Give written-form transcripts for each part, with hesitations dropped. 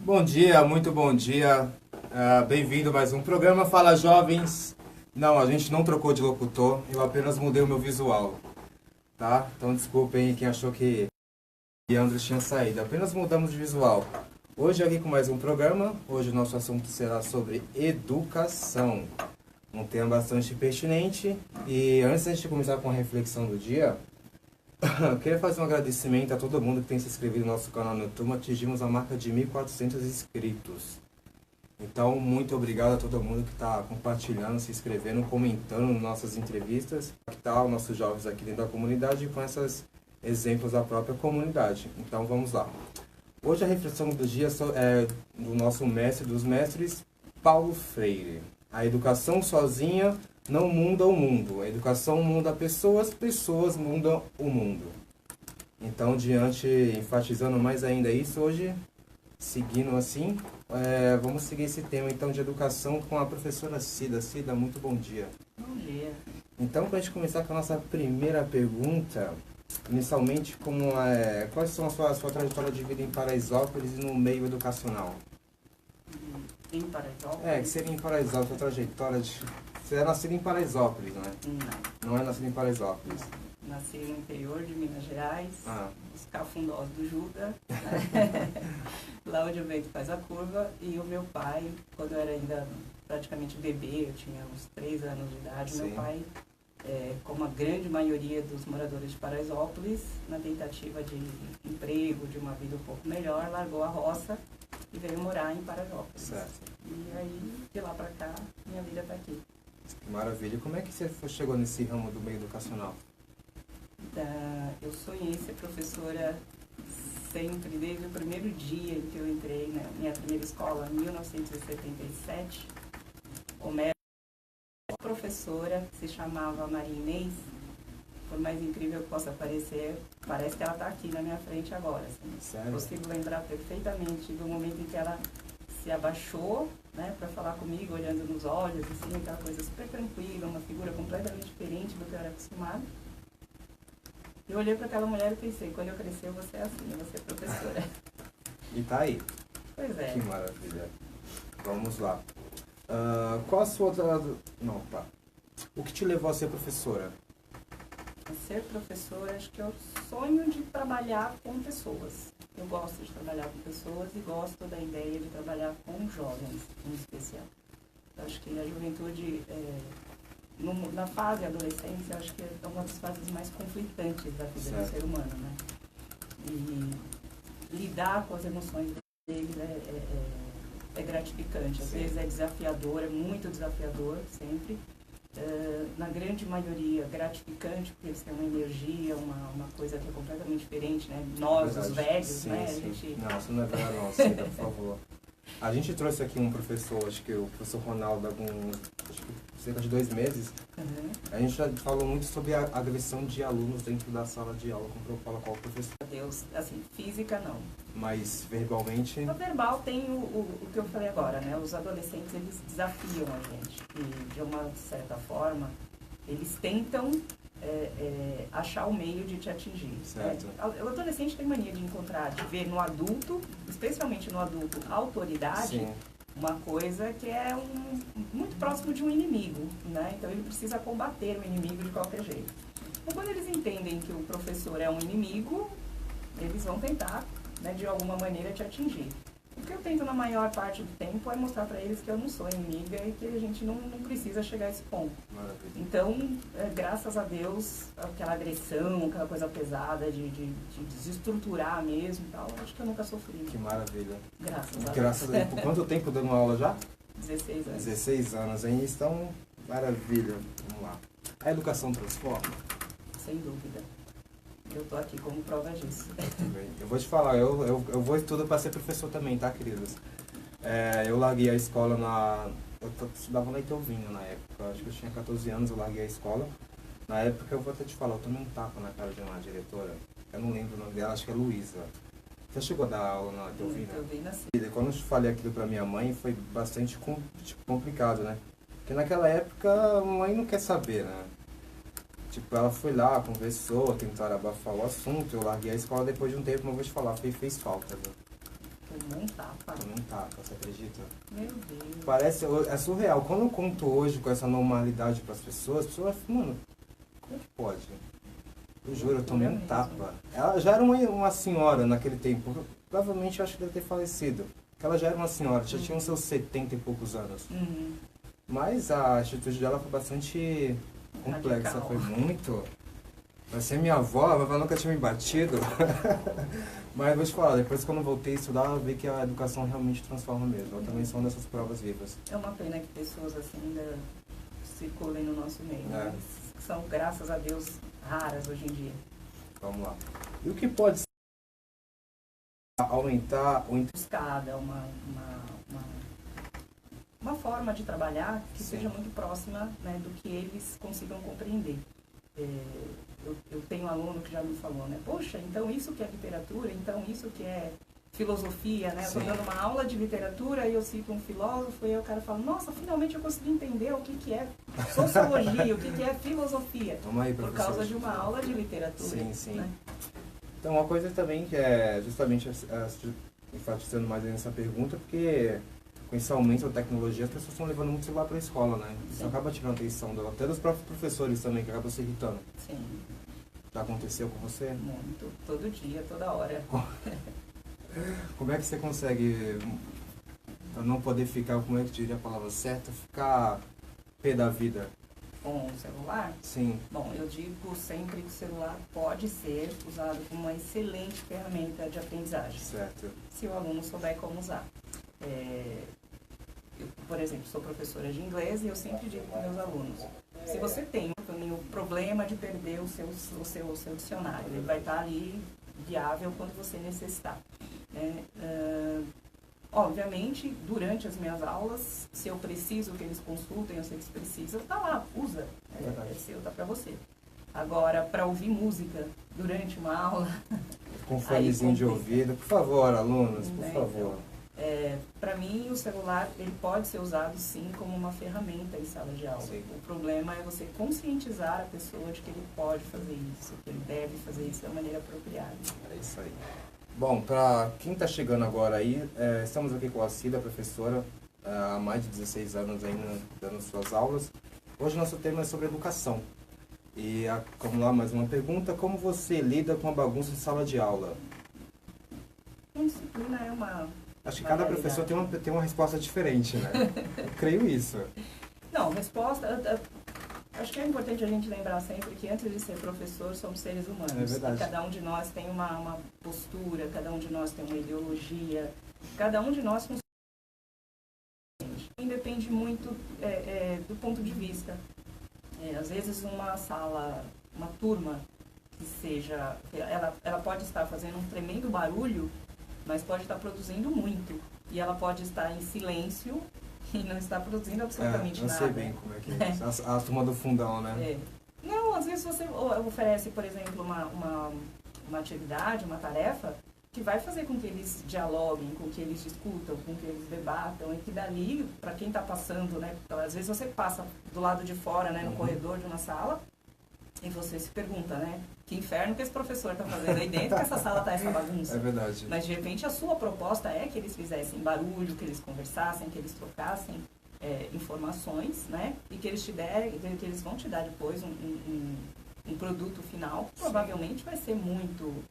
Bom dia, muito bom dia. Bem-vindo a mais um programa Fala Jovens. Não, a gente não trocou de locutor, eu apenas mudei o meu visual, tá? Então desculpem quem achou que Leandro tinha saído, apenas mudamos de visual. Hoje aqui com mais um programa, hoje o nosso assunto será sobre educação. Um tema bastante pertinente e antes de começar com a reflexão do dia, eu queria fazer um agradecimento a todo mundo que tem se inscrito no nosso canal no YouTube. Atingimos a marca de 1.400 inscritos. Então, muito obrigado a todo mundo que está compartilhando, se inscrevendo, comentando nas nossas entrevistas. Que tal nossos jovens aqui dentro da comunidade com esses exemplos da própria comunidade. Então, vamos lá. Hoje a reflexão do dia é do nosso mestre dos mestres, Paulo Freire. A educação sozinha não muda o mundo. A educação muda pessoas, pessoas mudam o mundo. Então, enfatizando mais ainda isso, hoje, seguindo assim, vamos seguir esse tema então de educação com a professora Cida. Cida, muito bom dia. Bom dia. Então, para a gente começar com a nossa primeira pergunta, inicialmente, quais são a sua trajetória de vida em Paraisópolis e no meio educacional? Em Paraisópolis? Que seria em Paraisópolis, a trajetória de... Você é nascido em Paraisópolis, não é? Não. Não é nascido em Paraisópolis. Não. Nasci no interior de Minas Gerais, os cafundós do Juda, lá onde o vento faz a curva. E o meu pai, quando eu era ainda praticamente bebê, eu tinha uns 3 anos de idade, Sim. Meu pai, como a grande maioria dos moradores de Paraisópolis, na tentativa de emprego, de uma vida um pouco melhor, largou a roça e veio morar em Paraisópolis. Certo. E aí, de lá pra cá, minha vida tá aqui. Que maravilha. E como é que você chegou nesse ramo do meio educacional? Eu sonhei ser professora sempre, desde o primeiro dia em que eu entrei na minha primeira escola, em 1977. A professora se chamava Maria Inês. Por mais incrível que possa parecer, parece que ela está aqui na minha frente agora. Assim. Sério? Consigo lembrar perfeitamente do momento em que ela se abaixou, né, para falar comigo, olhando nos olhos, assim, aquela coisa super tranquila, uma figura completamente diferente do que eu era acostumada. Eu olhei para aquela mulher e pensei, quando eu crescer eu vou ser assim, eu vou ser professora. E tá aí. Pois é. Que maravilha. Vamos lá. Qual a sua... Não, tá. O que te levou a ser professora? Ser professora, acho que é o sonho de trabalhar com pessoas. Eu gosto de trabalhar com pessoas e gosto da ideia de trabalhar com jovens, em especial. Eu acho que a juventude, na fase adolescência, acho que é uma das fases mais conflitantes da vida do ser humano, né? E lidar com as emoções deles é gratificante. Às vezes é desafiador, é muito desafiador, sempre. Na grande maioria, gratificante, porque eles têm uma energia, uma coisa que é completamente diferente, né? Nós, os velhos, sim, né? Sim. A gente... Não, isso não é verdade não, Cida, por favor. A gente trouxe aqui um professor, acho que o professor Ronaldo, acho que cerca de 2 meses. Uhum. A gente já falou muito sobre a agressão de alunos dentro da sala de aula, como fala qual o professor. Deus, assim, física não. Mas verbalmente... No verbal tem o que eu falei agora, né? Os adolescentes, eles desafiam a gente. E, de uma certa forma, eles tentam achar o meio de te atingir. Certo. O adolescente tem mania de encontrar, de ver no adulto, especialmente no adulto, autoridade, Sim. uma coisa que é muito próximo de um inimigo, né? Então ele precisa combater o inimigo de qualquer jeito. Então quando eles entendem que o professor é um inimigo, eles vão tentar, né, de alguma maneira te atingir. O que eu tento na maior parte do tempo é mostrar para eles que eu não sou inimiga e que a gente não precisa chegar a esse ponto. Maravilha. Então, graças a Deus, aquela agressão, aquela coisa pesada de desestruturar mesmo e tal, acho que eu nunca sofri. Que maravilha. Graças a Deus. Por quanto tempo dando aula já? 16 anos. 16 anos, hein? Então, maravilha. Vamos lá. A educação transforma? Sem dúvida. Eu tô aqui como prova disso. Eu vou te falar, eu vou estudar para ser professor também, tá, queridas? Eu larguei a escola eu estudava na Itovinho na época, acho que eu tinha 14 anos, eu larguei a escola. Na época, eu vou até te falar, eu tomei um tapa na cara de uma diretora, eu não lembro o nome dela, acho que é Luísa. Você chegou a dar aula na Itovinho? Itovinho, sim. E quando eu falei aquilo para minha mãe, foi bastante complicado, né? Porque naquela época, a mãe não quer saber, né? Tipo, ela foi lá, conversou, tentaram abafar o assunto, eu larguei a escola depois de um tempo, mas vou te falar, fez falta, viu? Tomou um tapa. Tomou um tapa, você acredita? Meu Deus. Parece, é surreal. Quando eu conto hoje com essa normalidade para as pessoas falam, mano, como é que pode? Eu juro, eu tomei um tapa. Ela já era uma senhora naquele tempo. Provavelmente eu acho que deve ter falecido. Ela já era uma senhora, já tinha uns seus 70 e poucos anos. Mas a atitude dela foi bastante complexa, radical. foi muito. Vai ser minha avó, ela nunca tinha me batido. Mas vou te falar, depois que eu não voltei a estudar, eu vi que a educação realmente transforma mesmo. Eu também sou uma dessas provas vivas. É uma pena que pessoas assim ainda circulem no nosso meio. É. Mas são, graças a Deus, raras hoje em dia. Vamos lá. E o que pode aumentar o Buscada, uma forma de trabalhar que Sim. seja muito próxima, né, do que eles consigam compreender. Eu tenho um aluno que já me falou, né? Poxa, então isso que é literatura, então isso que é filosofia, né? Eu estou Sim. dando uma aula de literatura e eu cito um filósofo e aí o cara fala, nossa, finalmente eu consegui entender o que é sociologia, o que é filosofia. Toma aí, Por professor. causa de uma aula de literatura. Sim, sim. Né? Então, uma coisa também que é justamente enfatizando mais nessa pergunta, porque com esse aumento da tecnologia, as pessoas estão levando muito celular para a escola, né? Isso Sim. acaba tirando a atenção até dos próprios professores também, que acabam se irritando. Sim, Já aconteceu com você? muito. Todo dia, toda hora. Como é que você consegue, pra não poder ficar, como é que diria a palavra certa, ficar pé da vida? Com o celular? Sim, Bom, eu digo sempre que o celular pode ser usado como uma excelente ferramenta de aprendizagem, certo. se o aluno souber como usar. Eu, por exemplo, sou professora de inglês e eu sempre digo para meus alunos, se você tem o problema de perder o seu dicionário, ele vai estar ali viável quando você necessitar. Né? Obviamente, durante as minhas aulas, se eu preciso que eles consultem, eu sei que eles precisam, tá lá, usa. É seu, tá para você. Agora, para ouvir música durante uma aula... Com fonezinho de ouvido. Por favor, alunos, por Né, favor. Para mim, o celular ele pode ser usado sim como uma ferramenta em sala de aula. Sim. O problema é você conscientizar a pessoa de que ele pode fazer isso, que ele deve fazer isso da maneira apropriada. É isso aí. Bom, para quem está chegando agora aí, estamos aqui com a Cida, professora, há mais de 16 anos ainda dando suas aulas. Hoje nosso tema é sobre educação. E vamos lá, mais uma pergunta. Como você lida com a bagunça de sala de aula? A disciplina é uma... Acho que cada professor tem uma resposta diferente, né? Eu creio isso. Não, resposta... Acho que é importante a gente lembrar sempre que antes de ser professor, somos seres humanos. É verdade. E cada um de nós tem uma postura, cada um de nós tem uma ideologia, cada um de nós funciona. Depende muito do ponto de vista. Às vezes uma sala, uma turma que seja... Ela pode estar fazendo um tremendo barulho, mas pode estar produzindo muito. E ela pode estar em silêncio e não está produzindo absolutamente nada. Eu sei bem como é que é. A turma do fundão, né? Não, às vezes você oferece, por exemplo, uma atividade, uma tarefa, que vai fazer com que eles dialoguem, com que eles discutam, com que eles debatam, e que dali, para quem está passando, né? Às vezes você passa do lado de fora, né, no corredor de uma sala, e você se pergunta, né? Que inferno que esse professor está fazendo aí dentro, que essa sala está essa bagunça. É verdade. Mas, de repente, a sua proposta é que eles fizessem barulho, que eles conversassem, que eles trocassem informações, né? E que eles vão te dar depois um produto final, que provavelmente vai ser muito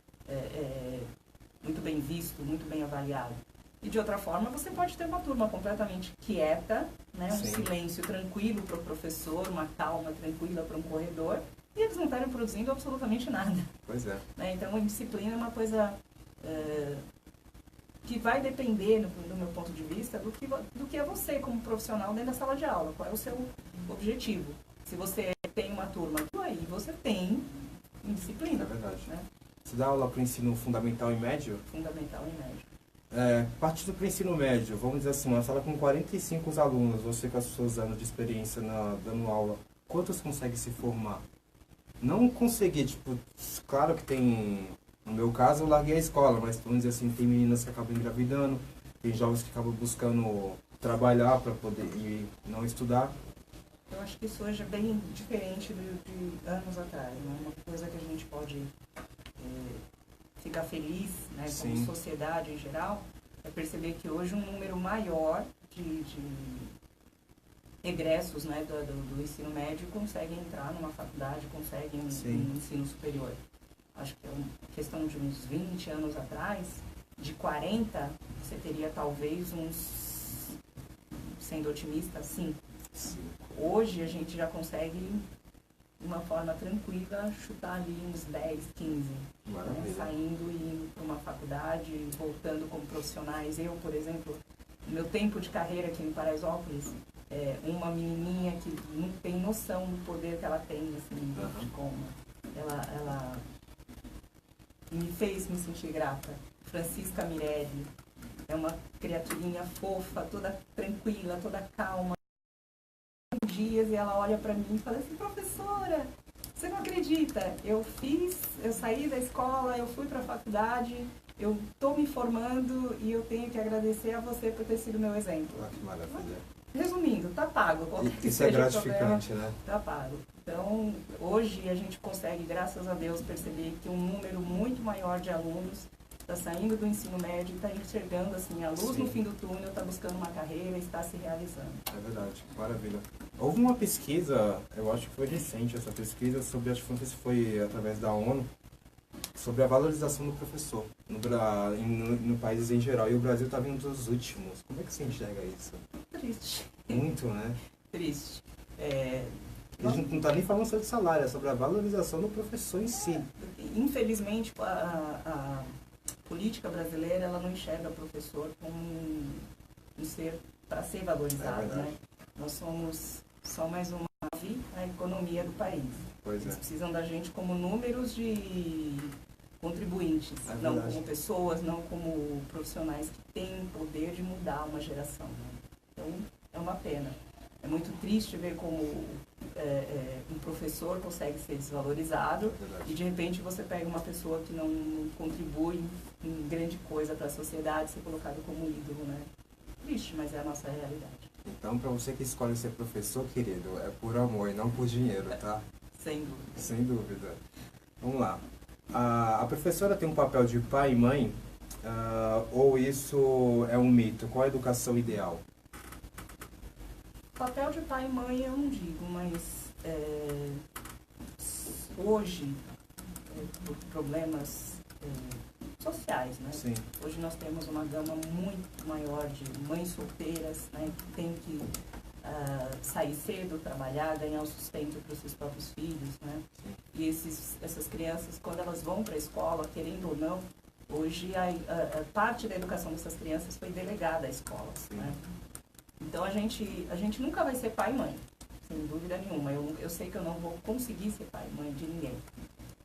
bem visto, muito bem avaliado. E, de outra forma, você pode ter uma turma completamente quieta, né? Um silêncio tranquilo para o professor, uma calma tranquila para um corredor, e eles não estarem produzindo absolutamente nada. Pois é. Né? Então, a disciplina é uma coisa que vai depender, do meu ponto de vista, do que é você como profissional dentro da sala de aula. Qual é o seu objetivo? Se você tem uma turma, aí você tem disciplina. É verdade. Né? Você dá aula para o ensino fundamental e médio? Fundamental e médio. Partindo para o ensino médio, vamos dizer assim, uma sala com 45 alunos, você com os seus anos de experiência dando aula, quantos consegue se formar? Não conseguir, tipo, claro que tem, no meu caso eu larguei a escola, mas vamos dizer assim, tem meninas que acabam engravidando, tem jovens que acabam buscando trabalhar para poder ir não estudar. Eu acho que isso hoje é bem diferente de anos atrás, né? Uma coisa que a gente pode ficar feliz, né, como sociedade em geral, é perceber que hoje um número maior de egressos, né, do ensino médio conseguem entrar numa faculdade, conseguem um ensino superior. Acho que é uma questão de uns 20 anos atrás, de 40, você teria talvez uns, sendo otimista, 5. Hoje a gente já consegue, de uma forma tranquila, chutar ali uns 10, 15. Né, saindo e indo para uma faculdade, voltando como profissionais. Eu, por exemplo, no meu tempo de carreira aqui em Paraisópolis, uma menininha que não tem noção do poder que ela tem, assim, de como ela me fez me sentir grata. Francisca Mirelli, é uma criaturinha fofa, toda tranquila, toda calma. Dias, e ela olha para mim e fala assim: professora, você não acredita, eu saí da escola, eu fui para a faculdade, eu estou me formando e eu tenho que agradecer a você por ter sido meu exemplo. Ah, que maravilha. Resumindo, tá pago. Isso é gratificante, problema, né? Tá pago. Então, hoje a gente consegue, graças a Deus, perceber que um número muito maior de alunos está saindo do ensino médio, está enxergando assim, a luz no fim do túnel, está buscando uma carreira, está se realizando. É verdade, maravilha. Houve uma pesquisa, eu acho que foi recente essa pesquisa, sobre, acho que não sei se foi através da ONU, sobre a valorização do professor no país em geral. E o Brasil está vindo dos últimos. Como é que você enxerga isso? Triste. Muito, né? Triste. A gente não está nem falando sobre salário, é sobre a valorização do professor em si. Infelizmente, a política brasileira, ela não enxerga o professor como um ser para ser valorizado, né? Nós somos só mais uma ave na economia do país. Eles precisam da gente como números de contribuintes, não como pessoas, não como profissionais que têm poder de mudar uma geração. Né? Então, é uma pena. É muito triste ver como um professor consegue ser desvalorizado e, de repente, você pega uma pessoa que não contribui em grande coisa para a sociedade ser colocado como ídolo, né? Triste, mas é a nossa realidade. Então, para você que escolhe ser professor, querido, é por amor e não por dinheiro, tá? Sem dúvida. Sem dúvida. Vamos lá. A professora tem um papel de pai e mãe, ou isso é um mito? Qual a educação ideal? Papel de pai e mãe eu não digo, mas hoje, por problemas sociais, né? Sim. Hoje nós temos uma gama muito maior de mães solteiras, né, que têm que sair cedo, trabalhar, ganhar o sustento para os seus próprios filhos, né? E essas crianças, quando elas vão para a escola, querendo ou não, hoje a parte da educação dessas crianças foi delegada à escola, né? Então a gente nunca vai ser pai e mãe, sem dúvida nenhuma. Eu sei que eu não vou conseguir ser pai e mãe de ninguém.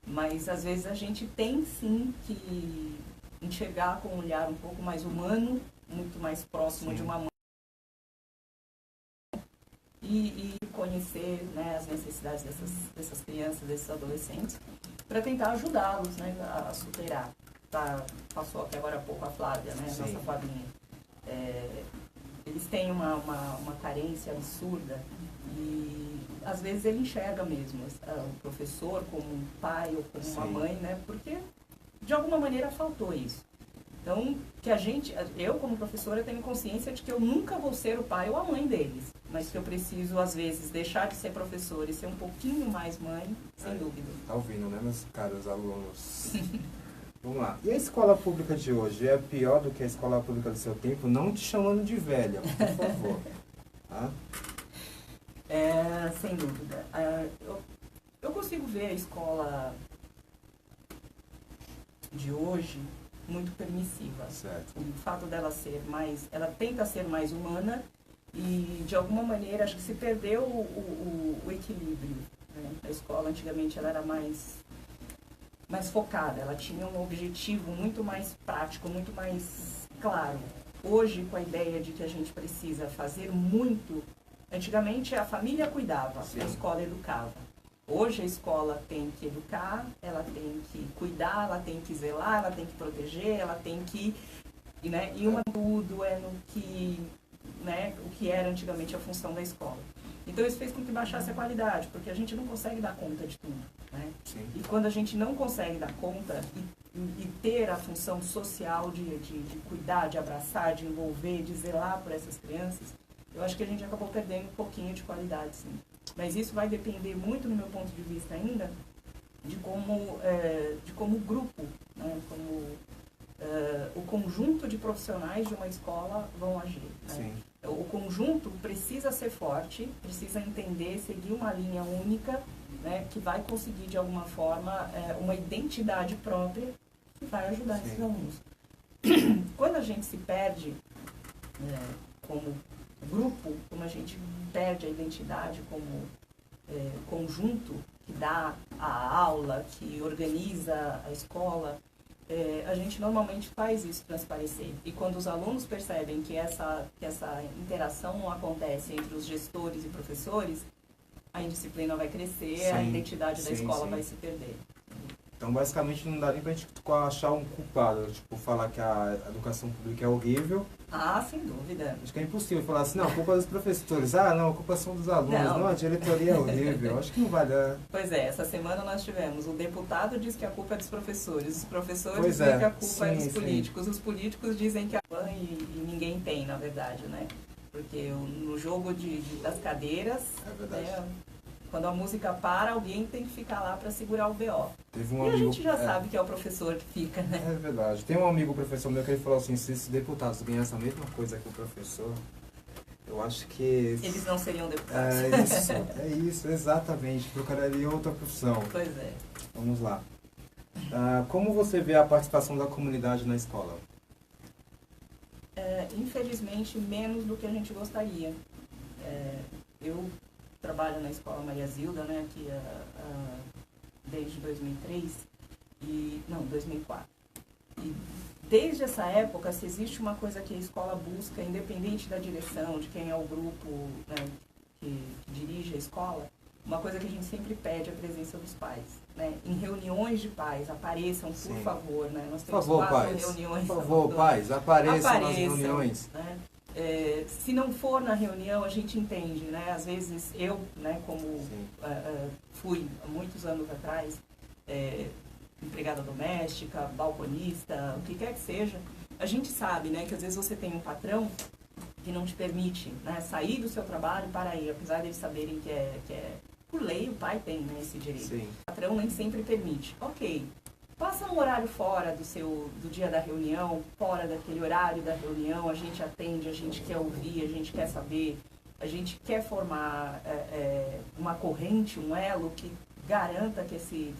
Mas às vezes a gente tem sim que enxergar com um olhar um pouco mais humano, muito mais próximo de uma mãe. E conhecer, né, as necessidades dessas crianças, desses adolescentes, para tentar ajudá-los, né, a superar. Passou aqui agora há pouco a Flávia, né, a nossa Flavinha. Eles têm uma carência absurda e às vezes ele enxerga mesmo o professor como um pai ou como uma mãe, né, porque de alguma maneira faltou isso. Então, eu como professora tenho consciência de que eu nunca vou ser o pai ou a mãe deles, mas que eu preciso às vezes deixar de ser professora e ser um pouquinho mais mãe, sem dúvida. Tá ouvindo, né, meus caros alunos? Vamos lá. E a escola pública de hoje é pior do que a escola pública do seu tempo? Não te chamando de velha, por favor. Tá? Sem dúvida. Eu consigo ver a escola de hoje muito permissiva. Certo. O fato dela ela tenta ser mais humana e, de alguma maneira, acho que se perdeu o equilíbrio. Né? A escola, antigamente, ela era mais focada, ela tinha um objetivo muito mais prático, muito mais claro. Hoje, com a ideia de que a gente precisa fazer muito, antigamente a família cuidava, a escola educava. Hoje a escola tem que educar, ela tem que cuidar, ela tem que zelar, ela tem que proteger, ela tem que... Né, e tudo é no que, né, o que era antigamente a função da escola. Então isso fez com que baixasse a qualidade, porque a gente não consegue dar conta de tudo. Né? E quando a gente não consegue dar conta, e ter a função social de cuidar, de abraçar, de envolver, de zelar por essas crianças, eu acho que a gente acabou perdendo um pouquinho de qualidade, sim. Mas isso vai depender muito, no meu ponto de vista ainda, de como grupo, né, como o conjunto de profissionais de uma escola vão agir. Né? O conjunto precisa ser forte, precisa entender, seguir uma linha única, né, que vai conseguir, de alguma forma, uma identidade própria que vai ajudar esses alunos. Quando a gente se perde como grupo, como a gente perde a identidade como conjunto que dá a aula, que organiza a escola, a gente normalmente faz isso transparecer. E quando os alunos percebem que essa interação não acontece entre os gestores e professores, a indisciplina vai crescer, a identidade da escola vai se perder. Então, basicamente, não dá nem pra gente achar um culpado, tipo, falar que a educação pública é horrível. Ah, sem dúvida. Acho que é impossível falar assim, não, a culpa é dos professores. Ah, não, a culpa são dos alunos. Não, a diretoria é horrível. Acho que não vai dar. Pois é, essa semana nós tivemos, o deputado diz que a culpa é dos professores, os professores dizem que a culpa é dos políticos, os políticos dizem que a culpa e ninguém tem, na verdade, né? Porque no jogo das cadeiras, quando a música para, alguém tem que ficar lá para segurar o BO. E a gente já sabe que é o professor que fica, né? É verdade. Tem um amigo professor meu que ele falou assim, se esses deputados ganhassem a mesma coisa que o professor, eu acho que... Eles não seriam deputados. É isso, exatamente. Procuraria outra profissão. Pois é. Vamos lá. Como você vê a participação da comunidade na escola? Infelizmente, menos do que a gente gostaria. Eu trabalho na Escola Maria Zilda, né, aqui desde 2003, 2004. E desde essa época, se existe uma coisa que a escola busca, independente da direção, de quem é o grupo, né, que dirige a escola, uma coisa que a gente sempre pede é a presença dos pais. Né? Em reuniões de pais, apareçam, por favor. Né? Nós temos 4 reuniões. Por favor, pais, apareçam nas reuniões. Né? Se não for na reunião, a gente entende, né? Às vezes eu, né, como fui há muitos anos atrás, empregada doméstica, balconista, o que quer que seja, a gente sabe, né, que às vezes você tem um patrão que não te permite, né, sair do seu trabalho para ir, apesar de eles saberem que é por lei, o pai tem, né, esse direito. Sim. O patrão nem sempre permite. Ok. Passa um horário fora do dia da reunião, fora daquele horário da reunião, a gente atende, a gente quer ouvir, a gente quer saber, a gente quer formar uma corrente, um elo que garanta que esse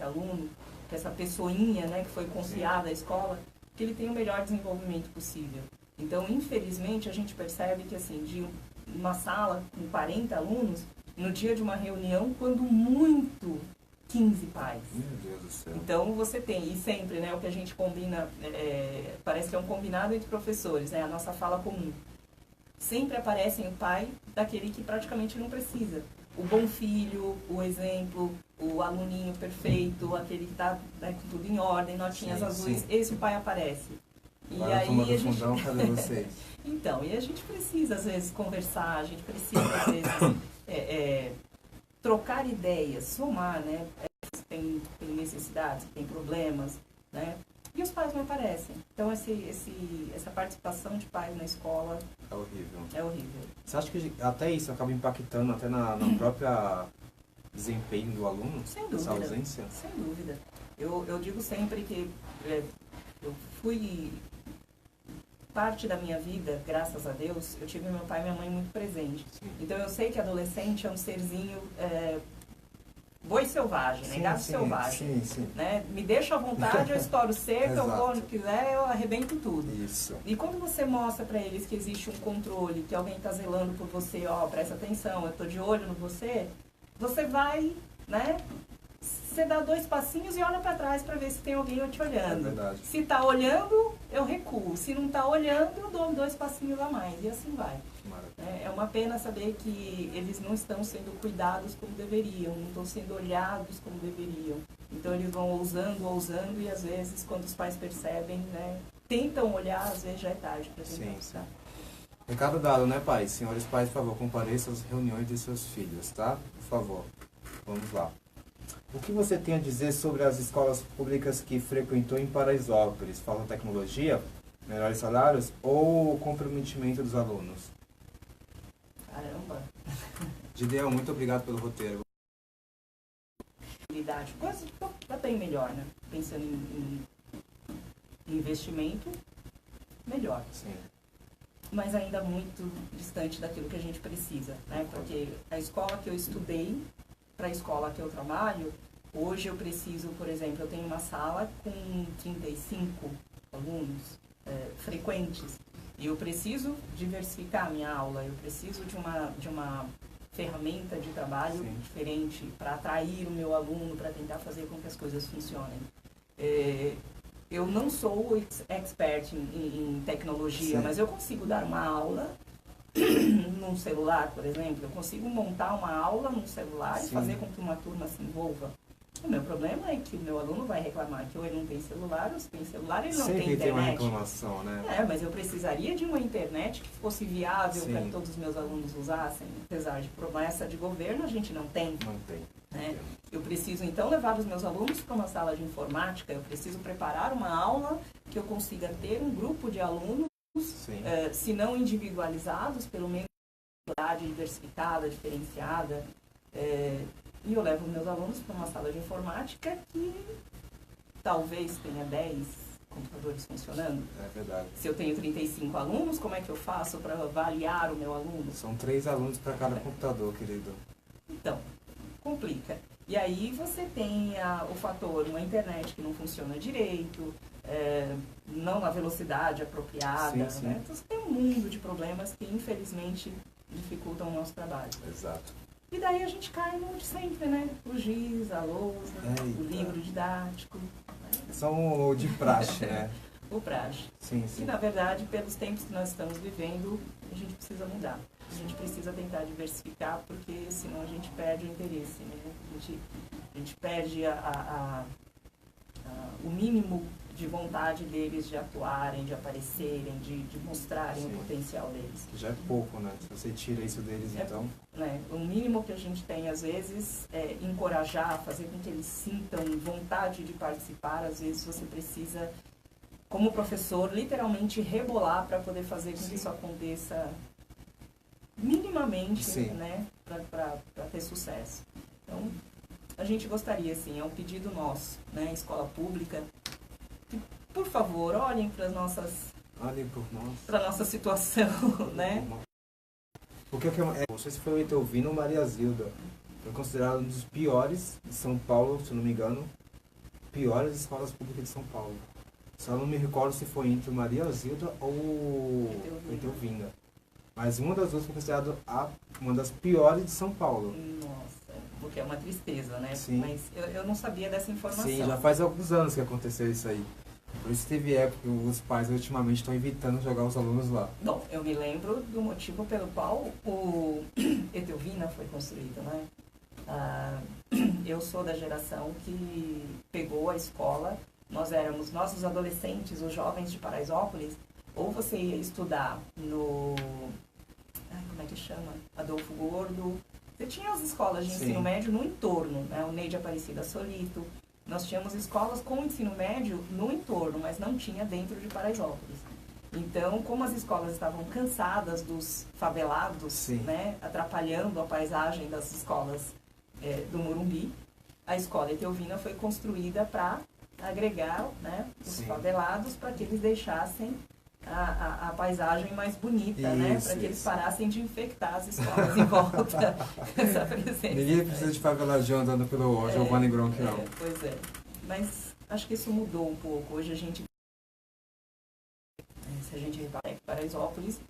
aluno, que essa pessoinha, né, que foi confiada à escola, que ele tenha o melhor desenvolvimento possível. Então, infelizmente, a gente percebe que, assim, de uma sala com 40 alunos, no dia de uma reunião, quando muito, 15 pais. Meu Deus do céu. Então você tem, e sempre, né, o que a gente combina, parece que é um combinado entre professores, né, a nossa fala comum. Sempre aparecem o pai daquele que praticamente não precisa. O bom filho, o exemplo, o aluninho perfeito, aquele que está, né, com tudo em ordem, notinhas azuis, esse pai aparece. E aí a gente... fundão, cadê vocês? Então, e a gente precisa às vezes conversar, a gente precisa às vezes trocar ideias, somar, né? Tem necessidades, tem problemas, né? E os pais não aparecem. Então, essa participação de pais na escola é horrível. É horrível. Você acha que até isso acaba impactando até na própria desempenho do aluno? Sem dúvida. Essa ausência? Sem dúvida. Eu digo sempre que eu fui... Parte da minha vida, graças a Deus, eu tive meu pai e minha mãe muito presente. Sim. Então eu sei que adolescente é um serzinho boi selvagem, né? Gato selvagem. Sim. Né? Me deixa à vontade, eu estouro seco, eu vou onde quiser, eu arrebento tudo. Isso. E quando você mostra para eles que existe um controle, que alguém está zelando por você, presta atenção, eu estou de olho no você vai, né? Você dá 2 passinhos e olha para trás para ver se tem alguém te olhando. É verdade. Se está olhando, eu recuo. Se não está olhando, eu dou 2 passinhos a mais. E assim vai. É uma pena saber que eles não estão sendo cuidados como deveriam, não estão sendo olhados como deveriam. Então eles vão ousando e às vezes quando os pais percebem, né, tentam olhar, às vezes já é tarde para tentar buscar. Recado dado, né, pais? Senhores pais, por favor, compareçam às reuniões de seus filhos, tá? Por favor. Vamos lá. O que você tem a dizer sobre as escolas públicas que frequentou em Paraisópolis? Falta tecnologia, melhores salários ou comprometimento dos alunos? Caramba! Gideão, muito obrigado pelo roteiro. Coisa tá bem melhor, né? Pensando em investimento, melhor. Sim. Mas ainda muito distante daquilo que a gente precisa, né? Porque a escola que eu estudei, para a escola que eu trabalho, hoje eu preciso, por exemplo, eu tenho uma sala com 35 alunos frequentes, e eu preciso diversificar a minha aula, eu preciso de uma ferramenta de trabalho Sim. diferente para atrair o meu aluno, para tentar fazer com que as coisas funcionem. Eu não sou expert em tecnologia, Sim. mas eu consigo dar uma aula num celular, por exemplo. Eu consigo montar uma aula num celular Sim. e fazer com que uma turma se envolva. O meu problema é que o meu aluno vai reclamar que ou ele não tem celular, ou se tem celular ele não tem Sempre internet. tem uma reclamação, né? Mas eu precisaria de uma internet que fosse viável Sim. para que todos os meus alunos usassem. Apesar de promessa de governo, a gente não tem. Não tem. Né? Eu preciso, então, levar os meus alunos para uma sala de informática, eu preciso preparar uma aula que eu consiga ter um grupo de alunos, se não individualizados, pelo menos diversificada, diferenciada, e eu levo os meus alunos para uma sala de informática que talvez tenha 10 computadores funcionando. É verdade. Se eu tenho 35 alunos, como é que eu faço para avaliar o meu aluno? São 3 alunos para cada computador, querido. Então, complica. E aí você tem o fator, uma internet que não funciona direito, não na velocidade apropriada. Sim, sim. Né? Então você tem um mundo de problemas que infelizmente dificultam o nosso trabalho. Exato. E daí a gente cai no de sempre, né? O giz, a lousa, o Eita. livro didático. Né? São o de praxe, né? O praxe. Sim, E sim. na verdade, pelos tempos que nós estamos vivendo, a gente precisa mudar. A gente precisa tentar diversificar, porque senão a gente perde o interesse, né? A gente perde o mínimo de vontade deles de atuarem, de aparecerem, de mostrarem Sim. o potencial deles. Já é pouco, né? Se você tira isso deles, então... Né? O mínimo que a gente tem, às vezes, é encorajar, fazer com que eles sintam vontade de participar. Às vezes você precisa, como professor, literalmente rebolar para poder fazer com que isso aconteça minimamente, Sim. né? Para ter sucesso. Então, a gente gostaria, assim, é um pedido nosso, né? Escola pública, que, por favor, olhem para Olhem por nós. para nossa situação, né? Porque não sei se foi o Etelvino ou Maria Zilda. Foi considerado um dos piores de São Paulo, se não me engano. Piores escolas públicas de São Paulo. Só não me recordo se foi entre Maria Zilda ou Etelvina. Mas uma das duas foi considerada uma das piores de São Paulo. Nossa, porque é uma tristeza, né? Sim. Mas eu não sabia dessa informação. Sim, já faz alguns anos que aconteceu isso aí. Por isso teve época que os pais ultimamente estão evitando jogar os alunos lá. Bom, eu me lembro do motivo pelo qual o Etelvina foi construído, né? Eu sou da geração que pegou a escola, nós os adolescentes, os jovens de Paraisópolis, ou você ia estudar no... como é que chama? Adolfo Gordo. Você tinha as escolas de ensino médio no entorno, né? O Neide Aparecida Solito. Nós tínhamos escolas com ensino médio no entorno, mas não tinha dentro de Paraisópolis. Então, como as escolas estavam cansadas dos favelados, né, atrapalhando a paisagem das escolas do Morumbi, a escola Etelvina foi construída para agregar, né, os favelados, para que eles deixassem a paisagem mais bonita, né? Para que eles parassem de infectar as escolas em volta dessa presença. Ninguém precisa de faveladinho andando pelo Giovanni Gronk, não. Pois é. Mas acho que isso mudou um pouco. Hoje a gente... Se a gente repara Paraisópolis,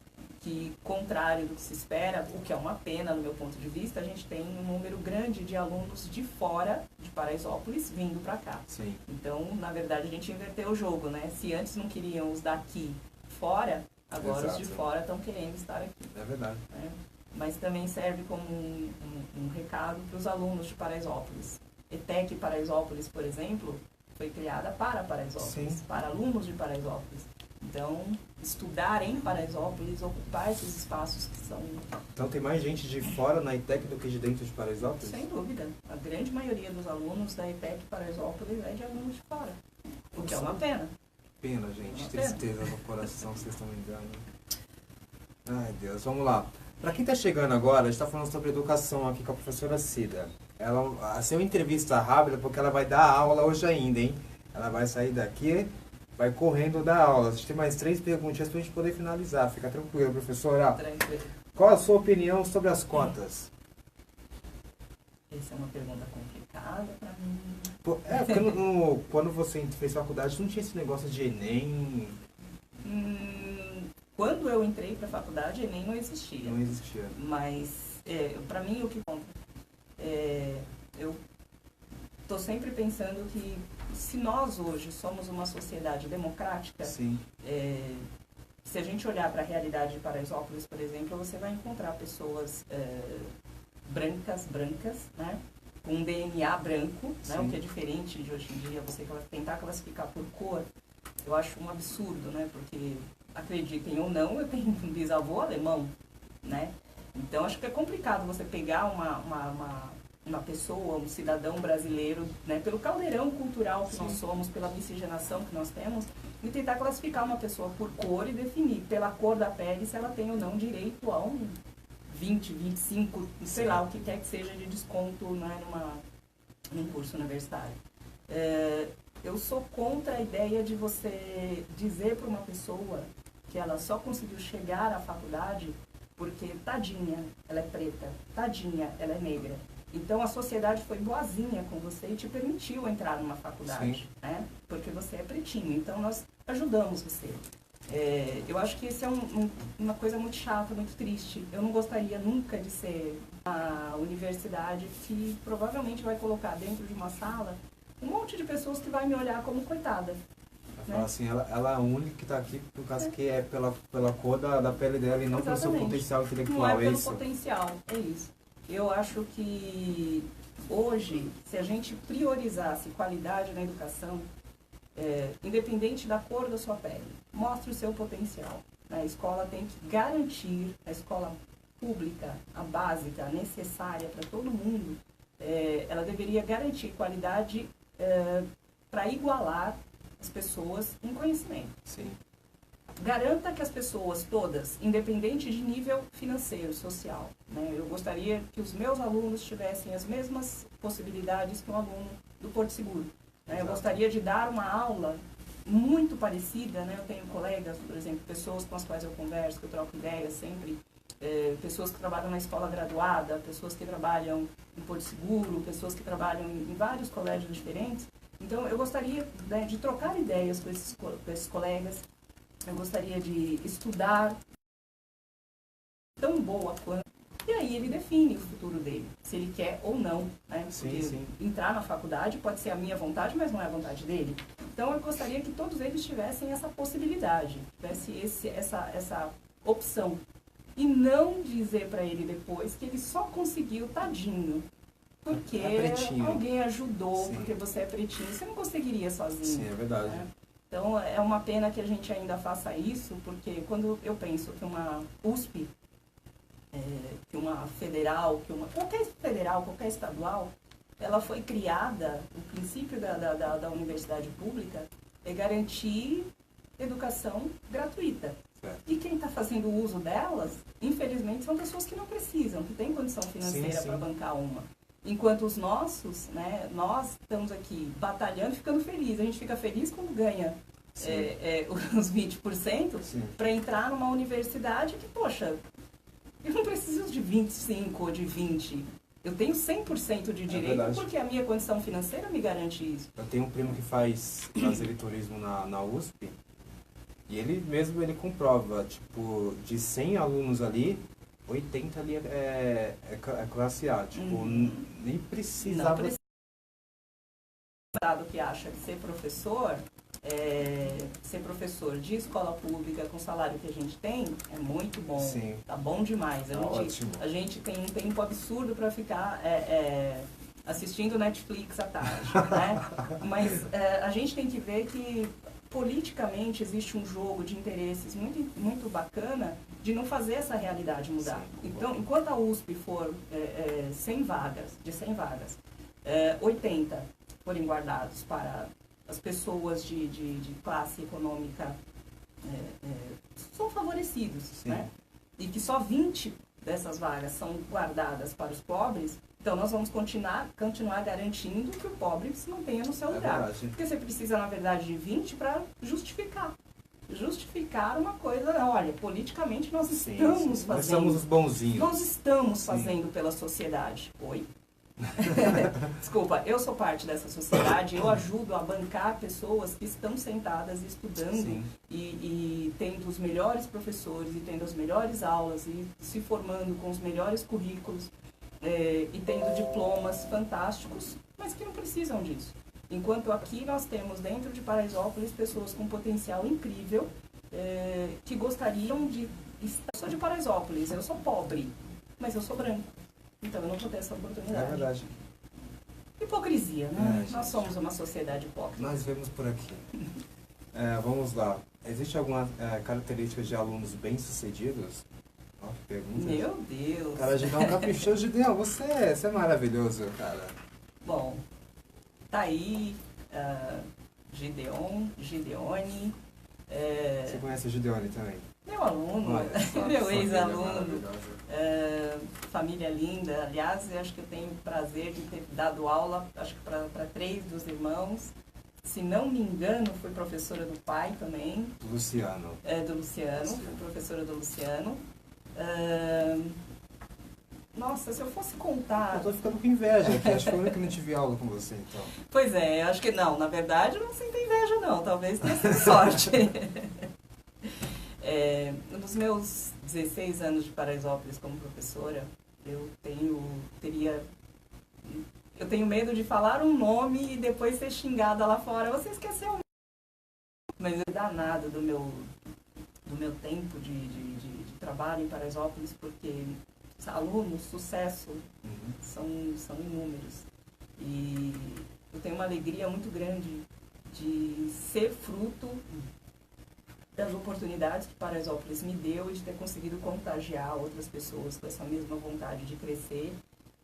que contrário do que se espera, o que é uma pena no meu ponto de vista, a gente tem um número grande de alunos de fora de Paraisópolis vindo para cá. Sim. Então, na verdade, a gente inverteu o jogo, né? Se antes não queriam os daqui fora, agora os de fora estão querendo estar aqui. É verdade. Né? Mas também serve como um recado para os alunos de Paraisópolis. ETEC Paraisópolis, por exemplo, foi criada para Paraisópolis, para alunos de Paraisópolis. Então, estudar em Paraisópolis, ocupar esses espaços que são... Então tem mais gente de fora na ETEC do que de dentro de Paraisópolis? Sem dúvida. A grande maioria dos alunos da ETEC Paraisópolis é de alunos de fora. O que é uma pena. Pena, gente. Uma Tristeza no coração, vocês estão me dando. Ai, Deus. Vamos lá. Para quem está chegando agora, a gente está falando sobre educação aqui com a professora Cida. Ela, assim, uma entrevista rápida, porque ela vai dar aula hoje ainda, hein? Ela vai sair daqui, vai correndo dar aula. A gente tem mais 3 perguntinhas para a gente poder finalizar. Fica tranquilo, professora. Tranquilo. Qual a sua opinião sobre as cotas? Essa é uma pergunta complicada para mim. Porque quando você fez faculdade, não tinha esse negócio de Enem? Quando eu entrei para a faculdade, Enem não existia. Não existia. Mas, para mim, o que conta? Eu estou sempre pensando que se nós hoje somos uma sociedade democrática, Sim. Se a gente olhar para a realidade de Paraisópolis, por exemplo, você vai encontrar pessoas brancas, né? Com um DNA branco, né? O que é diferente de hoje em dia, você tentar classificar por cor, eu acho um absurdo, né? Porque, acreditem ou não, eu tenho um bisavô alemão, né? Então, acho que é complicado você pegar uma pessoa, um cidadão brasileiro, né, pelo caldeirão cultural que nós somos, pela miscigenação que nós temos, e tentar classificar uma pessoa por cor e definir pela cor da pele se ela tem ou não direito a um 20, 25, sei lá, o que quer que seja de desconto, né, num curso universitário. Eu sou contra a ideia de você dizer para uma pessoa que ela só conseguiu chegar à faculdade porque, tadinha, ela é preta, tadinha, ela é negra. Então, a sociedade foi boazinha com você e te permitiu entrar numa faculdade, né? Porque você é pretinho. Então, nós ajudamos você. Eu acho que isso é uma coisa muito chata, muito triste. Eu não gostaria nunca de ser a universidade que provavelmente vai colocar dentro de uma sala um monte de pessoas que vai me olhar como coitada. Fala assim, ela é a única que está aqui por causa que é pela cor da pele dela e não pelo seu potencial intelectual, não é pelo isso? Potencial, é isso. Eu acho que hoje, se a gente priorizasse qualidade na educação, independente da cor da sua pele, mostre o seu potencial. A escola tem que garantir, a escola pública, a básica, a necessária para todo mundo, ela deveria garantir qualidade para igualar as pessoas em conhecimento. Sim. Garanta que as pessoas todas, independente de nível financeiro, social, né? Eu gostaria que os meus alunos tivessem as mesmas possibilidades que um aluno do Porto Seguro. Né? Eu gostaria de dar uma aula muito parecida, né? Eu tenho colegas, por exemplo, pessoas com as quais eu converso, que eu troco ideias sempre, pessoas que trabalham na escola graduada, pessoas que trabalham em Porto Seguro, pessoas que trabalham em vários colégios diferentes. Então, eu gostaria, né, de trocar ideias com esses colegas. Eu gostaria de estudar tão boa quanto. E aí ele define o futuro dele, se ele quer ou não. Né? Porque entrar na faculdade pode ser a minha vontade, mas não é a vontade dele. Então eu gostaria que todos eles tivessem essa possibilidade, tivesse essa opção. E não dizer para ele depois que ele só conseguiu, tadinho, porque alguém ajudou, porque você é pretinho. Você não conseguiria sozinho. Sim, é verdade. Né? Então, é uma pena que a gente ainda faça isso, porque quando eu penso que uma USP, que uma federal, qualquer federal, qualquer estadual, ela foi criada, o princípio da universidade pública é garantir educação gratuita. Certo. E quem está fazendo uso delas, infelizmente, são pessoas que não precisam, que têm condição financeira para bancar uma. Enquanto os nossos, né, nós estamos aqui batalhando, ficando felizes. A gente fica feliz quando ganha os 20% para entrar numa universidade que, poxa, eu não preciso de 25 ou de 20. Eu tenho 100% de direito porque a minha condição financeira me garante isso. Eu tenho um primo que faz turismo na USP e ele comprova, tipo, de 100 alunos ali, 80 ali é classe A, tipo, nem precisava... Não precisa que acha que ser professor de escola pública com o salário que a gente tem é muito bom, tá bom demais. A gente tem um tempo absurdo para ficar assistindo Netflix à tarde, né? Mas a gente tem que ver que politicamente existe um jogo de interesses muito, muito bacana de não fazer essa realidade mudar. Sim. Então, enquanto a USP for 100 vagas, 80 forem guardados para as pessoas de classe econômica são favorecidos, né? E que só 20 dessas vagas são guardadas para os pobres, então nós vamos continuar garantindo que o pobre se mantenha no seu lugar. Verdade. Porque você precisa, na verdade, de 20 para justificar uma coisa, olha, politicamente nós estamos fazendo. Nós somos os bonzinhos. Nós estamos fazendo pela sociedade. Oi? Desculpa, eu sou parte dessa sociedade, eu ajudo a bancar pessoas que estão sentadas estudando e tendo os melhores professores e tendo as melhores aulas e se formando com os melhores currículos e tendo diplomas fantásticos, mas que não precisam disso. Enquanto aqui nós temos dentro de Paraisópolis pessoas com potencial incrível que gostariam de estar. Eu sou de Paraisópolis, eu sou pobre, mas eu sou branco. Então eu não vou ter essa oportunidade. É verdade. Hipocrisia, né? Nós somos uma sociedade hipócrita. Nós vemos por aqui. Vamos lá. Existe alguma característica de alunos bem-sucedidos? Ó, que pergunta. Meu Deus! Cara, Gideon caprichou, Gideon. Você é maravilhoso, cara. Bom, tá aí Gideone. Você conhece o Gideone também? Meu aluno, meu ex-aluno, família linda. Aliás, eu acho que eu tenho o prazer de ter dado aula, acho que para 3 dos irmãos. Se não me engano, fui professora do pai também. Do Luciano. Do Luciano, fui professora do Luciano. Nossa, se eu fosse contar... Eu tô ficando com inveja aqui, acho que foi a única que não tive aula com você, então. Pois é, eu acho que não, na verdade eu não sinto inveja não, talvez tenha sido sorte. Nos meus 16 anos de Paraisópolis como professora, eu tenho medo de falar um nome e depois ser xingada lá fora. Você esqueceu o nome. Mas eu danado do meu tempo de trabalho em Paraisópolis, porque alunos, sucesso, são inúmeros. E eu tenho uma alegria muito grande de ser fruto das oportunidades que Paraisópolis me deu e de ter conseguido contagiar outras pessoas com essa mesma vontade de crescer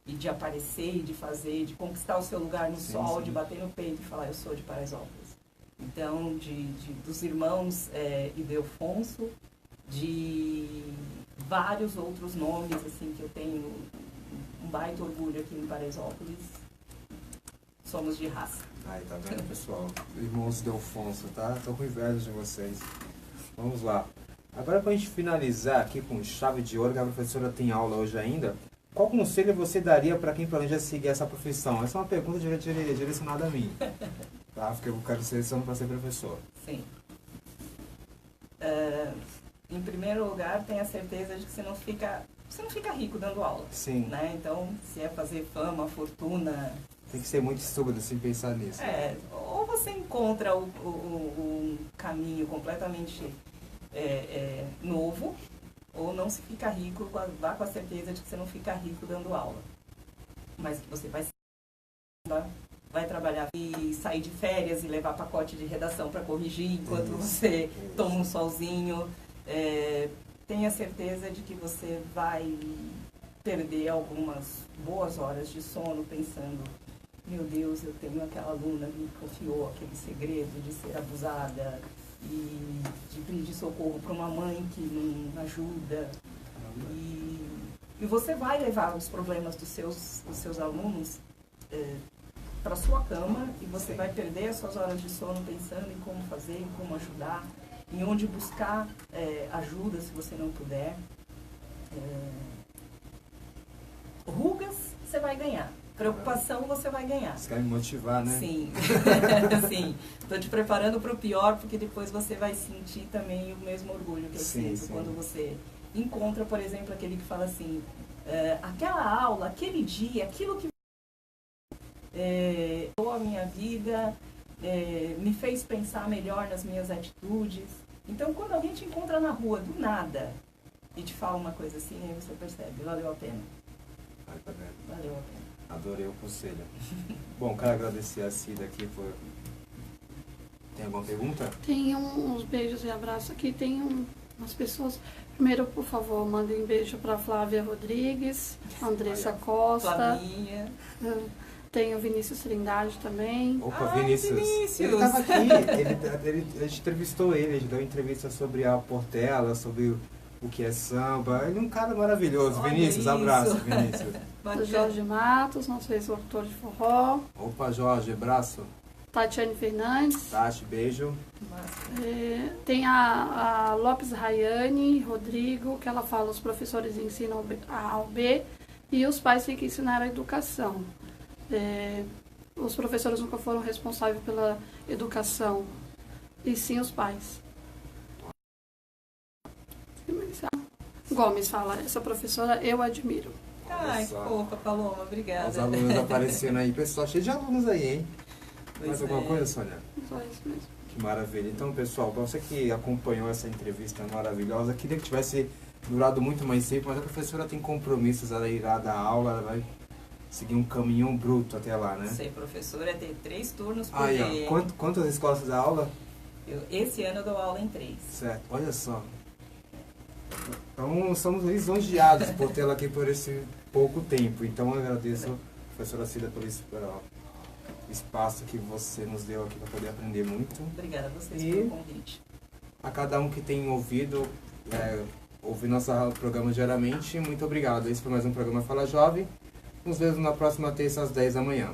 e de aparecer e de fazer, de conquistar o seu lugar no sol, de bater no peito e falar, eu sou de Paraisópolis. Então, dos irmãos Ildefonso, de vários outros nomes, assim, que eu tenho um baita orgulho aqui em Paraisópolis, somos de raça. Aí, tá vendo, pessoal? Irmãos Ildefonso, tá? Tô com inveja de vocês. Vamos lá. Agora, pra gente finalizar aqui com chave de ouro, que a professora tem aula hoje ainda, qual conselho você daria para quem planeja seguir essa profissão? Essa é uma pergunta direcionada a mim, tá? Porque eu quero selecionar para ser professor. Sim. Em primeiro lugar, tenha certeza de que você não fica rico dando aula. Sim. Né? Então, se é fazer fama, fortuna... Tem que ser muito estúpido sem pensar nisso. Ou você encontra um caminho completamente novo, ou não se fica rico, vá com a certeza de que você não fica rico dando aula. Mas que você vai trabalhar e sair de férias e levar pacote de redação para corrigir enquanto você toma um solzinho. Tenha certeza de que você vai perder algumas boas horas de sono pensando, meu Deus, eu tenho aquela aluna que me confiou aquele segredo de ser abusada e de pedir socorro para uma mãe que não ajuda. E você vai levar os problemas dos seus alunos para sua cama e você vai perder as suas horas de sono pensando em como fazer, em como ajudar, em onde buscar ajuda se você não puder. Rugas você vai ganhar. Preocupação você vai ganhar. Você quer me motivar, né? Sim. Sim. Estou te preparando para o pior, porque depois você vai sentir também o mesmo orgulho que eu sinto quando você encontra, por exemplo, aquele que fala assim, aquela aula, aquele dia, aquilo que a minha vida, me fez pensar melhor nas minhas atitudes. Então, quando alguém te encontra na rua, do nada, e te fala uma coisa assim, aí você percebe, valeu a pena. Tá vendo? Valeu a pena. Adorei o conselho. Bom, quero agradecer a Cida aqui por Tem alguma pergunta? Tem uns beijos e abraços aqui. Tem umas pessoas. Primeiro, por favor, mandem um beijo para Flávia Rodrigues, Andressa Costa. Flavinha. Tem o Vinícius Trindade também. Opa, Ai, Vinícius. Vinícius. Ele estava aqui, a gente entrevistou ele deu uma entrevista sobre a Portela, sobre o que é samba. Ele é um cara maravilhoso. Olha Vinícius, isso. abraço, Vinícius. Do Bacana. Jorge Matos, nosso ex-autor de forró. Opa, Jorge, abraço. Tatiane Fernandes. Tati, beijo. Massa. Tem a Lopes Rayane, Rodrigo, que ela fala, os professores ensinam A ao B e os pais têm que ensinar a educação. Os professores nunca foram responsáveis pela educação, e sim os pais. Gomes fala, essa professora eu admiro. Ai, que só. fofa, Paloma, obrigada. Os alunos aparecendo aí. Pessoal, cheio de alunos aí, hein? Pois Mais alguma é. coisa, Sônia? Só isso mesmo. Que maravilha. Então, pessoal, para você que acompanhou essa entrevista maravilhosa, queria que tivesse durado muito mais tempo, mas a professora tem compromissos, ela irá dar aula, ela vai seguir um caminhão bruto até lá, né? Ser professora é ter 3 turnos por Aí, dia. ó, quantas escolas você dá aula? Esse ano eu dou aula em 3. Certo, olha só. Então, somos lisonjeados por tê-la aqui por esse pouco tempo. Então, eu agradeço, professora Cida, pelo espaço que você nos deu aqui para poder aprender muito. Obrigada a vocês E- pelo convite. A cada um que tem ouvido nosso programa diariamente, muito obrigado. Esse foi mais um programa Fala Jovem. Nos vemos na próxima terça às 10 da manhã.